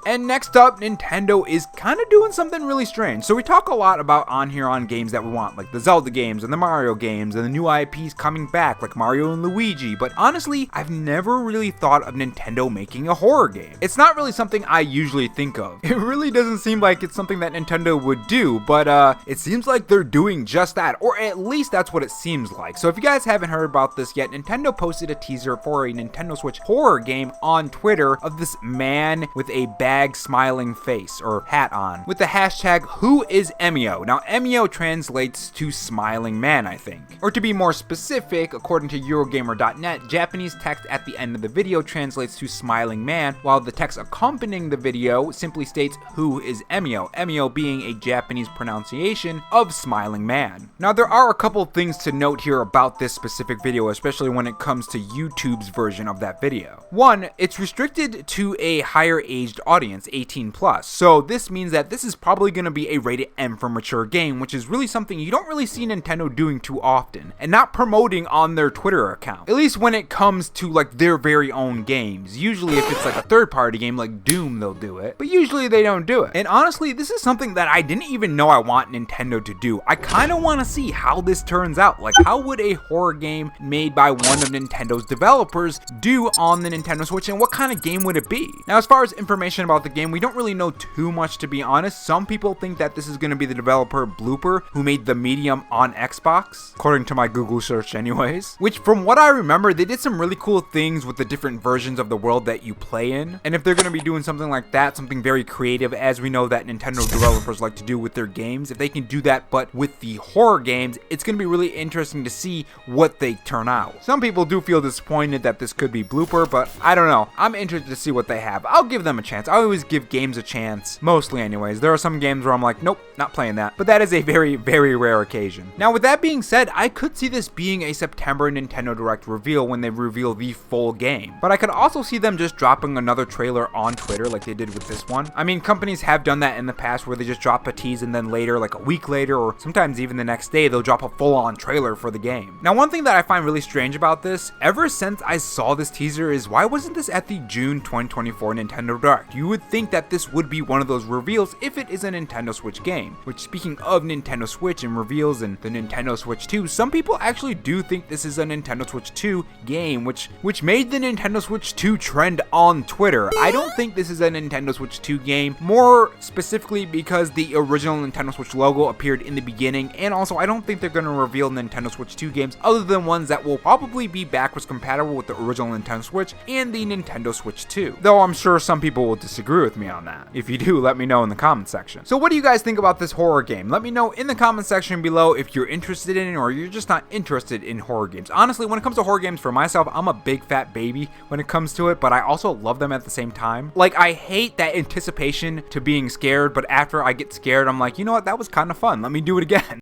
And next up, Nintendo is kind of doing something really strange. So we talk a lot about on games that we want, like the Zelda games and the Mario games and the new IPs coming back like Mario and Luigi, but honestly, I've never really thought of Nintendo making a horror game. It's not really something I usually think of. It really doesn't seem like it's something that Nintendo would do, but it seems like they're doing just that, or at least that's what it seems like. So if you guys haven't heard about this yet, Nintendo posted a teaser for a Nintendo Switch horror game on Twitter of this man with a bag smiling face or hat on with the hashtag #WhoIsEmio. Now Emio translates to smiling man, I think. Or to be more specific, according to Eurogamer.net, Japanese text at the end of the video translates to smiling man, while the text accompanying the video simply states "Who is Emio?" Emio being a Japanese pronunciation of smiling man. Now there are a couple things to note here about this specific video, especially when it comes to YouTube's version of that video. One, it's restricted to a higher aged audience, 18+, so this means that this is probably going to be a rated M for mature game, which is really something you don't really see Nintendo doing too often, and not promoting on their Twitter account, at least when it comes to like their very own games. Usually if it's like a third-party game like Doom, they'll do it, but usually they don't do it. And honestly, this is something that I didn't even know I want Nintendo to do. I kind of want to see how this turns out. Like, how would a horror game made by one of Nintendo's developers do on the Nintendo Switch, and what kind of game would it be? Now, as far as information about the game, we don't really know too much, to be honest. Some people think that this is going to be the developer Blooper, who made the Medium on Xbox, according to my Google search anyways, which from what I remember, they did some really cool things with the different versions of the world that you play in. And if they're going to be doing something like that, something very creative, as we know that Nintendo developers like to do with their games, if they can do that but with the horror games, it's going to be really interesting to see what they turn out. Some people do feel disappointed that this could be Blooper, but I don't know. I'm interested to see what they have. I'll give them a chance. I always give games a chance, mostly anyways. There are some games where I'm like, nope, not playing that, but that is a very, very rare occasion. Now, with that being said, I could see this being a September Nintendo Direct reveal when they reveal the full game, but I could also see them just dropping another trailer on Twitter like they did with this one. I mean, companies have done that in the past where they just drop a tease and then later, like a week later, or sometimes even the next day, they'll drop a full-on trailer for the game. Now, one thing that I find really strange about this, ever since I saw this teaser, is why wasn't this at the June 2024 Nintendo Direct? You would think that this would be one of those reveals if it is a Nintendo Switch game. Which, speaking of Nintendo Switch and reveals and the Nintendo Switch 2, some people actually do think this is a Nintendo Switch 2 game, which made the Nintendo Switch 2 trend on Twitter. I don't think this is a Nintendo Switch 2 game, more specifically because the original Nintendo Switch logo appeared in the beginning, and also I don't think they're going to reveal Nintendo Switch 2 games other than ones that will probably be backwards compatible with the original Nintendo Switch and the Nintendo Switch 2. Though I'm sure some people will disagree with me on that. If you do, let me know in the comment section. So what do you guys think about this horror game? Let me know in the comment section below if you're interested in it or you're just not interested in horror games. Honestly, when it comes to horror games for myself, I'm a big fat baby when it comes to it, but I also love them at the same time. Like, I hate that anticipation to being scared, but after I get scared, I'm like, you know what, that was kind of fun. Let me do it again.